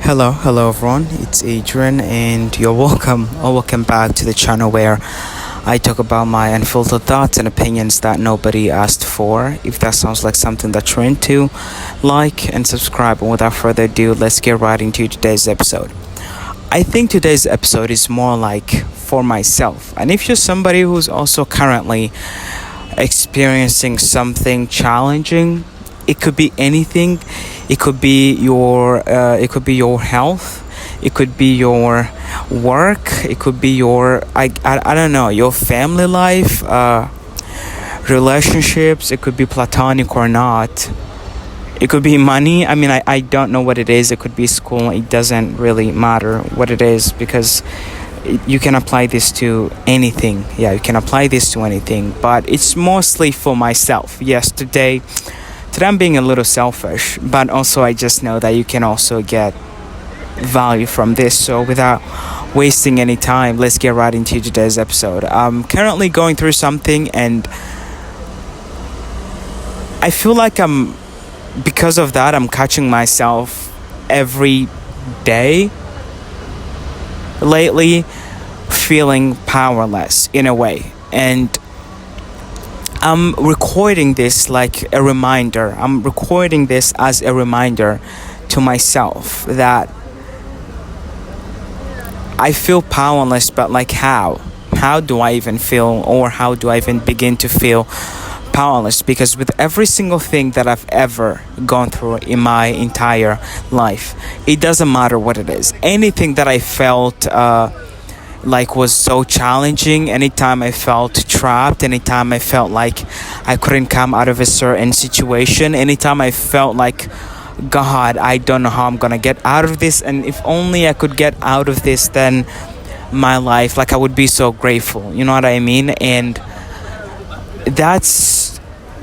Hello everyone. It's Adrian, and you're welcome or welcome back to the channel where I talk about my unfiltered thoughts and opinions that nobody asked for. If that sounds like something that you're into, like and subscribe. And without further ado, let's get right into today's episode. I think today's episode is more like for myself. And if you're somebody who's also currently experiencing something challenging, it could be anything. It could be your health. It could be your work. It could be your I don't know, your family life, relationships. It could be platonic or not. It could be money. I don't know what it is. It could be school. It doesn't really matter what it is, because you can apply this to anything. Yeah, you can apply this to anything, but it's mostly for myself. Yes, today I'm being a little selfish, but also I just know that you can also get value from this. So without wasting any time, let's get right into today's episode. I'm currently going through something, and I feel like because of that, I'm catching myself every day lately feeling powerless in a way. And I'm recording this like a reminder. I'm recording this as a reminder to myself that I feel powerless, but like how? How do I even feel, or how do I even begin to feel powerless? Because with every single thing that I've ever gone through in my entire life, it doesn't matter what it is. Anything that I felt like was so challenging, anytime I felt trapped, anytime I felt like I couldn't come out of a certain situation, anytime I felt like, God, I don't know how I'm gonna get out of this, and if only I could get out of this, then my life, like, I would be so grateful, you know what I mean? And that's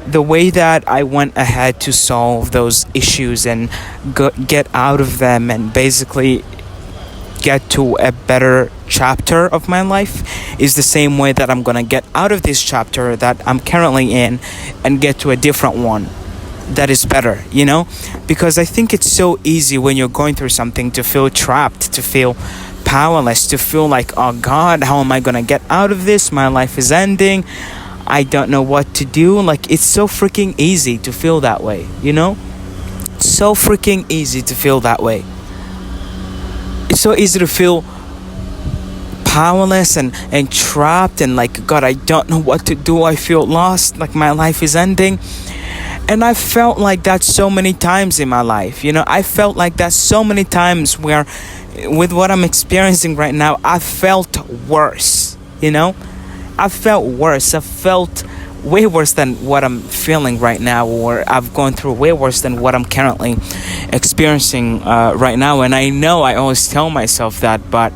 the way that I went ahead to solve those issues and get out of them, and basically get to a better chapter of my life, is the same way that I'm gonna get out of this chapter that I'm currently in and get to a different one that is better, you know? Because I think it's so easy when you're going through something to feel trapped, to feel powerless, to feel like, oh God, how am I gonna get out of this? My life is ending. I don't know what to do. Like, it's so freaking easy to feel that way, you know? So freaking easy to feel that way. It's so easy to feel powerless and trapped, and like, God, I don't know what to do. I feel lost, like my life is ending. And I felt like that so many times in my life, you know? I felt like that so many times where, with what I'm experiencing right now, I felt worse, you know? I felt worse. I felt way worse than what I'm feeling right now, or I've gone through way worse than what I'm currently experiencing right now. And I know I always tell myself that, but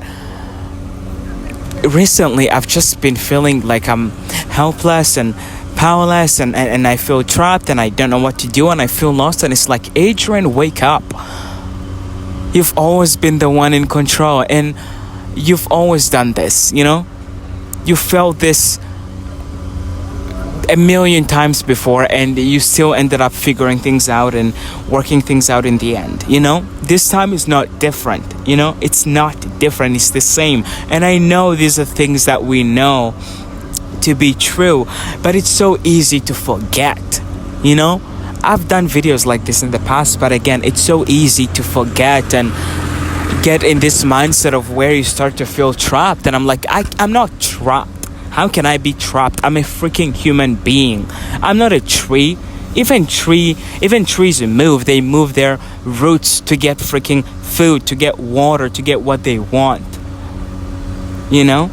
recently I've just been feeling like I'm helpless and powerless, and I feel trapped, and I don't know what to do, and I feel lost. And it's like, Adrian, wake up. You've always been the one in control, and you've always done this, you know? You felt this a million times before, and you still ended up figuring things out and working things out in the end, you know? This time is not different, you know? It's not different, it's the same. And I know these are things that we know to be true, but it's so easy to forget, you know? I've done videos like this in the past, but again, it's so easy to forget and get in this mindset of where you start to feel trapped. And I'm like, I'm not trapped. How can I be trapped? I'm a freaking human being. I'm not a tree. Even trees move. They move their roots to get freaking food, to get water, to get what they want. You know?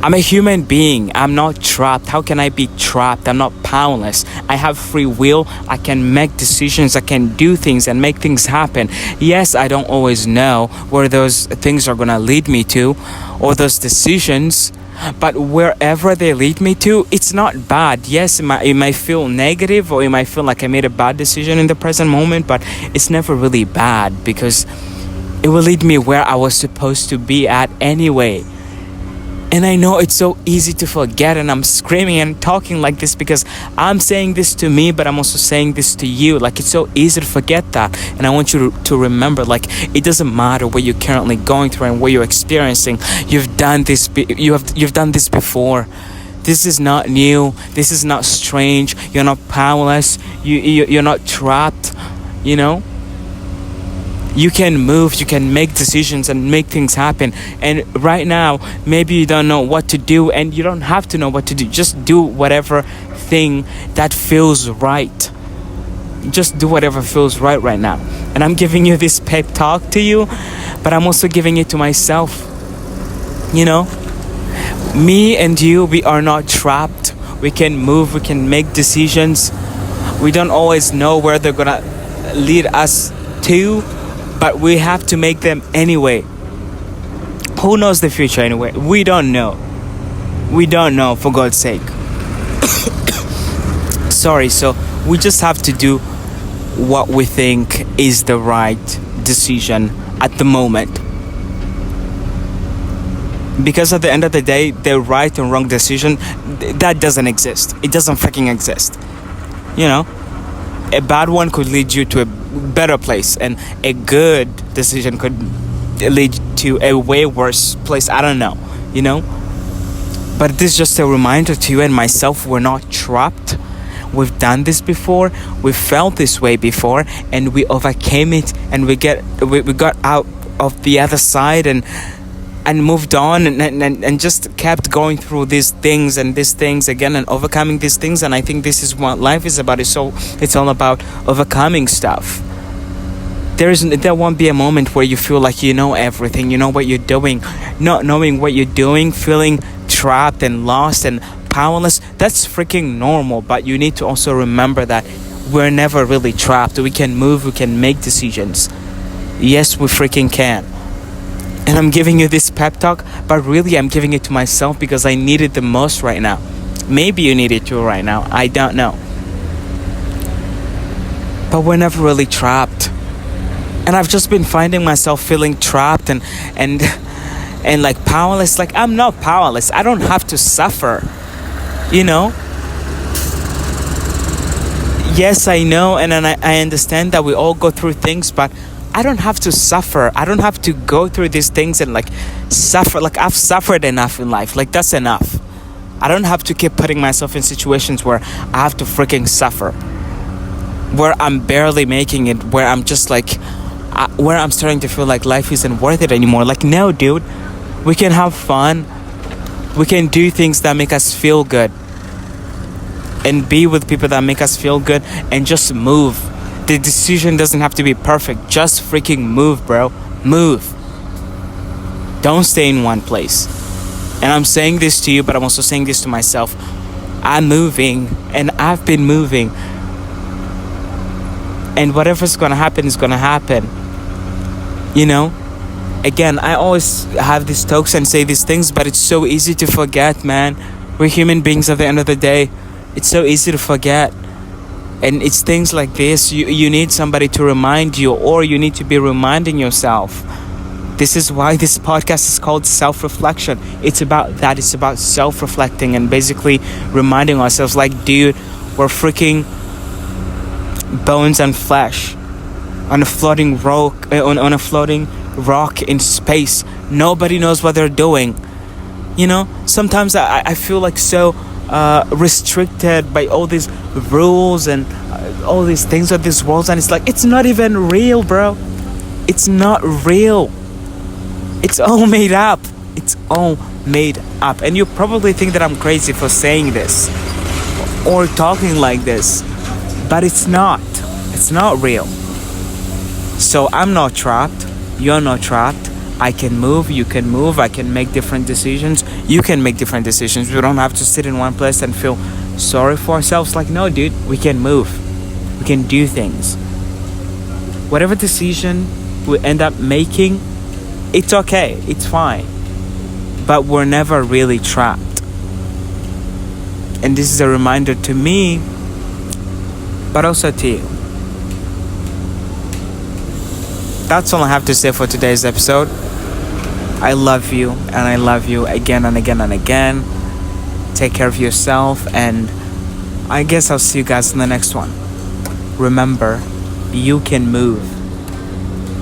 I'm a human being. I'm not trapped. How can I be trapped? I'm not powerless. I have free will. I can make decisions. I can do things and make things happen. Yes, I don't always know where those things are gonna lead me to, or those decisions, but wherever they lead me to, it's not bad. Yes, it might feel negative, or it might feel like I made a bad decision in the present moment, but it's never really bad, because it will lead me where I was supposed to be at anyway. And I know it's so easy to forget, and I'm screaming and talking like this because I'm saying this to me, but I'm also saying this to you. Like, it's so easy to forget that. And I want you to remember, like, it doesn't matter what you're currently going through and what you're experiencing. You've done this. You've done this before. This is not new. This is not strange. You're not powerless. You're not trapped. You know. You can move, you can make decisions and make things happen. And right now, maybe you don't know what to do, and you don't have to know what to do. Just do whatever thing that feels right. Just do whatever feels right now. And I'm giving you this pep talk to you, but I'm also giving it to myself. You know, me and you, we are not trapped. We can move, we can make decisions. We don't always know where they're gonna lead us to, but we have to make them anyway. Who knows the future anyway? We don't know. We don't know, for God's sake. Sorry, so we just have to do what we think is the right decision at the moment. Because at the end of the day, the right and wrong decision, that doesn't exist. It doesn't freaking exist. You know? A bad one could lead you to a better place, and a good decision could lead to a way worse place. I don't know, you know. But this is just a reminder to you and myself, we're not trapped. We've done this before, we felt this way before, and we overcame it, and we got out of the other side and moved on and just kept going through these things again and overcoming these things. And I think this is what life is about. It's all about overcoming stuff. There won't be a moment where you feel like you know everything, you know what you're doing. Not knowing what you're doing, feeling trapped and lost and powerless, that's freaking normal. But you need to also remember that we're never really trapped. We can move, we can make decisions. Yes, we freaking can. And I'm giving you this pep talk, but really I'm giving it to myself because I need it the most right now. Maybe you need it too right now. I don't know. But we're never really trapped. And I've just been finding myself feeling trapped and like powerless. Like, I'm not powerless. I don't have to suffer. You know? Yes, I know, and I understand that we all go through things, but I don't have to suffer. I don't have to go through these things and like suffer. Like, I've suffered enough in life. Like, that's enough. I don't have to keep putting myself in situations where I have to freaking suffer, where I'm barely making it, where I'm just like, where I'm starting to feel like life isn't worth it anymore. Like, no, dude, we can have fun. We can do things that make us feel good and be with people that make us feel good and just move. The decision doesn't have to be perfect. Just freaking move, bro. Move. Don't stay in one place. And I'm saying this to you, but I'm also saying this to myself. I'm moving, and I've been moving. And whatever's gonna happen is gonna happen. You know? Again, I always have these talks and say these things, but it's so easy to forget, man. We're human beings at the end of the day. It's so easy to forget. And it's things like this, you need somebody to remind you, or you need to be reminding yourself. This is why this podcast is called Self-Reflection. It's about that. It's about self-reflecting and basically reminding ourselves, like, dude, we're freaking bones and flesh on a floating rock, on a floating rock in space. Nobody knows what they're doing. You know, sometimes I feel like so restricted by all these rules and all these things of this world, and it's like, it's not even real, bro. It's not real. It's all made up. It's all made up. And you probably think that I'm crazy for saying this or talking like this, but it's not. It's not real. So I'm not trapped. You're not trapped. I can move, you can move, I can make different decisions, you can make different decisions. We don't have to sit in one place and feel sorry for ourselves. Like, no, dude, we can move, we can do things. Whatever decision we end up making, it's okay, it's fine. But we're never really trapped. And this is a reminder to me, but also to you. That's all I have to say for today's episode. I love you, and I love you again and again and again. Take care of yourself, and I guess I'll see you guys in the next one. Remember, you can move.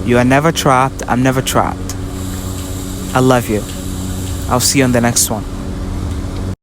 You are never trapped. I'm never trapped. I love you. I'll see you on the next one.